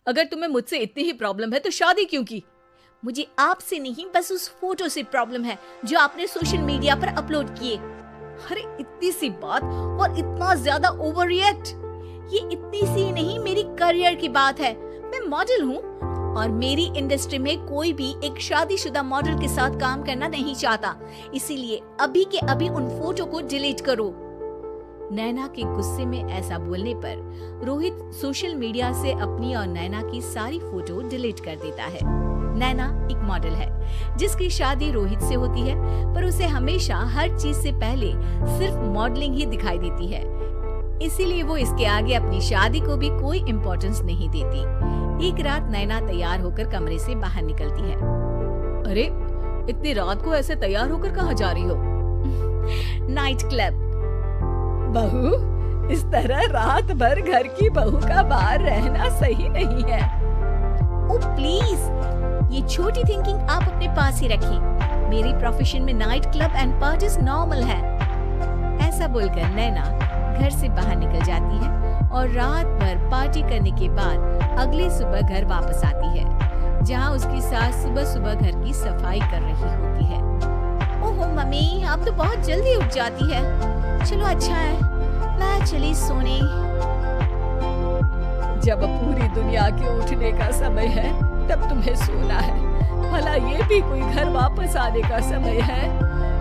अगर तुम्हें मुझसे इतनी ही प्रॉब्लम है तो शादी क्यों की? मुझे आपसे नहीं, बस उस फोटो से प्रॉब्लम है जो आपने सोशल मीडिया पर अपलोड किए। अरे इतनी सी बात और इतना ज्यादा ओवर रिएक्ट? ये इतनी सी नहीं, मेरी करियर की बात है। मैं मॉडल हूँ और मेरी इंडस्ट्री में कोई भी एक शादीशुदा मॉडल के साथ काम करना नहीं चाहता, इसीलिए अभी के अभी उन फोटो को डिलीट करो। नैना के गुस्से में ऐसा बोलने पर रोहित सोशल मीडिया से अपनी और नैना की सारी फोटो डिलीट कर देता है। नैना एक मॉडल है जिसकी शादी रोहित से होती है, पर उसे हमेशा हर चीज से पहले सिर्फ मॉडलिंग ही दिखाई देती है, इसीलिए वो इसके आगे अपनी शादी को भी कोई इम्पोर्टेंस नहीं देती। एक रात नैना तैयार होकर कमरे से बाहर निकलती है। अरे इतनी रात को ऐसे तैयार होकर कहाँ जा रही हो? Night club. बहू, इस तरह रात भर घर की बहू का बाहर रहना सही नहीं है। ओह प्लीज, ये छोटी थिंकिंग आप अपने पास ही रखें। मेरी प्रोफेशन में night club and parties normal है। ऐसा बोलकर नैना घर से बाहर निकल जाती है और रात भर पार्टी करने के बाद अगली सुबह घर वापस आती है, जहां उसकी सास सुबह सुबह घर की सफाई कर रही होती है। ओहो मम्मी, आप तो बहुत जल्दी उठ जाती है। चलो अच्छा है, मैं चली सोने। जब पूरी दुनिया के उठने का समय है तब तुम्हें सोना है, भला ये भी कोई घर वापस आने का समय है?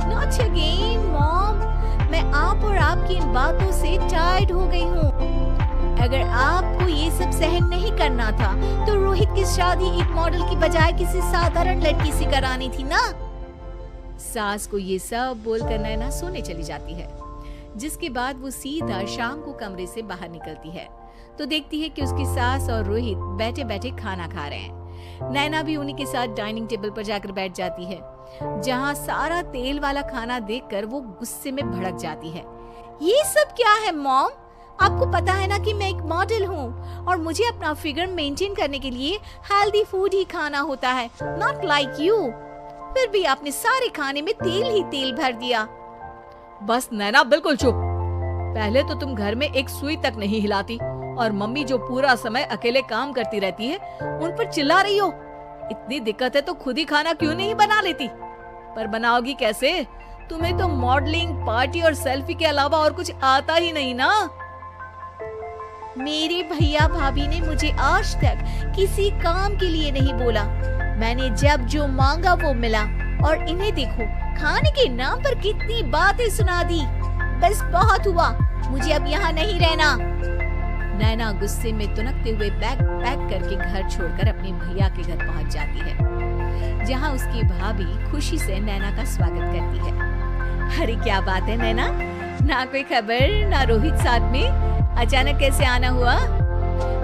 Not again, mom. मैं आप और आपकी इन बातों से टायर्ड हो गई हूँ। अगर आपको ये सब सहन नहीं करना था तो रोहित की शादी एक मॉडल की बजाय किसी साधारण लड़की से करानी थी ना। सास को ये सब बोलकर नैना सोने चली जाती है, जिसके बाद वो सीधा शाम को कमरे से बाहर निकलती है तो देखती है कि उसकी सास और रोहित बैठे बैठे खाना खा रहे हैं। नैना भी उन्हीं के साथ डाइनिंग टेबल पर जाकर बैठ जाती है, जहां सारा तेल वाला खाना देखकर वो गुस्से में भड़क जाती है। ये सब क्या है मॉम? आपको पता है ना कि मैं एक मॉडल हूँ और मुझे अपना फिगर मेंटेन करने के लिए हेल्दी फूड ही खाना होता है, नॉट लाइक यू। फिर भी आपने सारे खाने में तेल ही तेल भर दिया। बस नैना बिल्कुल चुप। पहले तो तुम घर में एक सुई तक नहीं हिलाती और मम्मी जो पूरा समय अकेले काम करती रहती है उन पर चिल्ला रही हो। इतनी दिक्कत है तो खुद ही खाना क्यों नहीं बना लेती? पर बनाओगी कैसे? तुम्हें तो मॉडलिंग, पार्टी और सेल्फी के अलावा और कुछ आता ही नहीं ना। मेरे भैया भाभी ने मुझे आज तक किसी काम के लिए नहीं बोला। मैंने जब जो मांगा वो मिला और इन्हें देखो, खाने के नाम पर कितनी बातें सुना दी। बस बहुत हुआ, मुझे अब यहाँ नहीं रहना। नैना गुस्से में तुनकते हुए बैग पैक करके घर छोड़कर अपने भैया के घर पहुंच जाती है, जहां उसकी भाभी खुशी से नैना का स्वागत करती है। अरे क्या बात है नैना, ना कोई खबर ना रोहित साथ में, अचानक कैसे आना हुआ?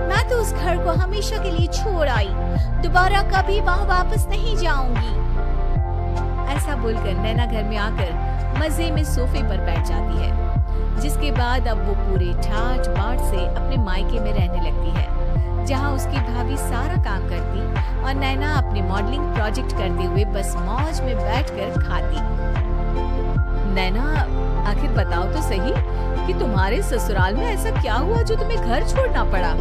मैं तो उस घर को हमेशा के लिए छोड़ आई, दोबारा कभी वहाँ वापस नहीं जाऊंगी। ऐसा बोलकर नैना घर में आकर मजे में सोफे पर बैठ जाती है, जिसके बाद अब वो पूरे ठाठ बाट से अपने मायके में रहने लगती है, जहाँ उसकी भाभी सारा काम करती और नैना अपने मॉडलिंग प्रोजेक्ट करते हुए बस मौज में बैठकर खाती। नैना, आखिर बताओ तो सही कि तुम्हारे ससुराल में ऐसा क्या हुआ जो तुम्हें घर छोड़ना पड़ा?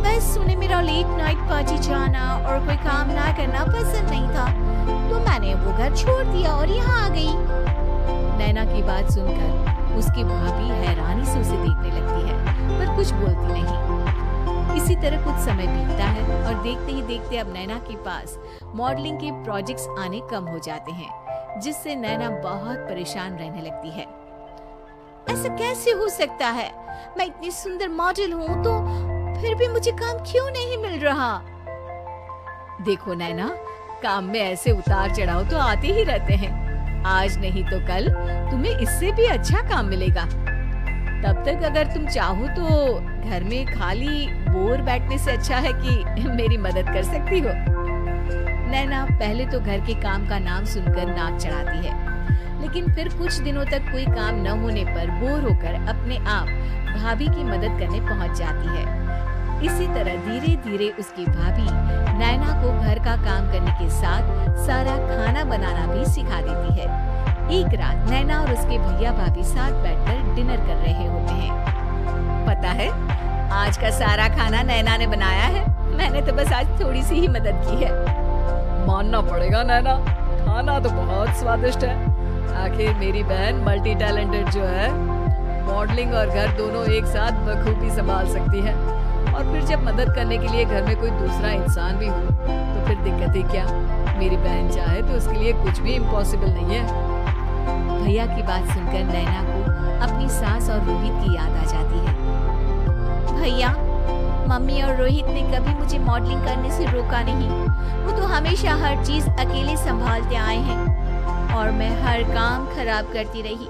बस उन्हें मेरा लेट नाइट पार्टी जाना और कोई काम ना करना पसंद नहीं था, तो मैंने वो घर छोड़ दिया और यहाँ आ गई। नैना की बात सुनकर उसकी भाभी हैरानी से उसे देखने लगती है, पर कुछ बोलती नहीं। इसी तरह कुछ समय बीतता है और देखते ही देखते अब नैना के पास मॉडलिंग के प्रोजेक्ट्स आने कम हो जाते हैं, जिससे नैना बहुत परेशान रहने लगती है। ऐसा कैसे हो सकता है? मैं इतनी सुंदर मॉडल हूँ तो फिर भी मुझे काम क्यों नहीं मिल रहा? देखो नैना, काम में ऐसे उतार चढ़ाव तो आते ही रहते हैं। आज नहीं तो कल तुम्हें इससे भी अच्छा काम मिलेगा। तब तक अगर तुम चाहो तो घर में खाली बोर बैठने से अच्छा है कि मेरी मदद कर सकती हो। नैना पहले तो घर के काम का नाम सुनकर नाक चढ़ाती है, लेकिन फिर कुछ दिनों तक कोई काम न होने पर बोर होकर अपने आप भाभी की मदद करने पहुंच जाती है। इसी तरह धीरे धीरे उसकी भाभी नैना को घर का काम करने के साथ सारा खाना बनाना भी सिखा देती है। एक रात नैना और उसके भैया भाभी साथ बैठकर डिनर कर रहे होते हैं। पता है, आज का सारा खाना नैना ने बनाया है। मैंने तो बस आज थोड़ी सी ही मदद की है। मानना पड़ेगा नैना, खाना तो बहुत स्वादिष्ट है। आखिर मेरी बहन मल्टी टैलेंटेड जो है, मॉडलिंग और घर दोनों एक साथ बखूबी संभाल सकती है। और फिर जब मदद करने के लिए घर में कोई दूसरा इंसान भी हो तो फिर दिक्कत ही क्या। मेरी बहन चाहे तो उसके लिए कुछ भी इम्पॉसिबल नहीं है। भैया की बात सुनकर नैना को अपनी सास और रोहित की याद आ जाती है। भैया, मम्मी और रोहित ने कभी मुझे मॉडलिंग करने से रोका नहीं। वो तो हमेशा हर चीज अकेले संभालते आए हैं और मैं हर काम खराब करती रही।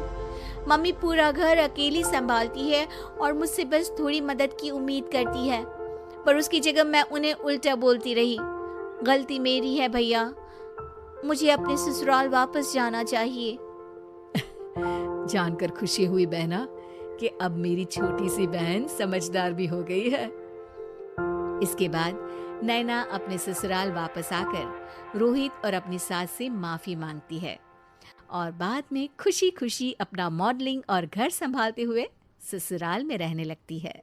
मम्मी पूरा घर अकेली संभालती है और मुझसे बस थोड़ी मदद की उम्मीद करती है, पर उसकी जगह मैं उन्हें उल्टा बोलती रही। गलती मेरी है भैया, मुझे अपने ससुराल वापस जाना चाहिए। जानकर खुशी हुई बहना कि अब मेरी छोटी सी बहन समझदार भी हो गई है। इसके बाद नैना अपने ससुराल वापस आकर रोहित और अपनी सास से माफी मांगती है और बाद में खुशी खुशी अपना मॉडलिंग और घर संभालते हुए ससुराल में रहने लगती है।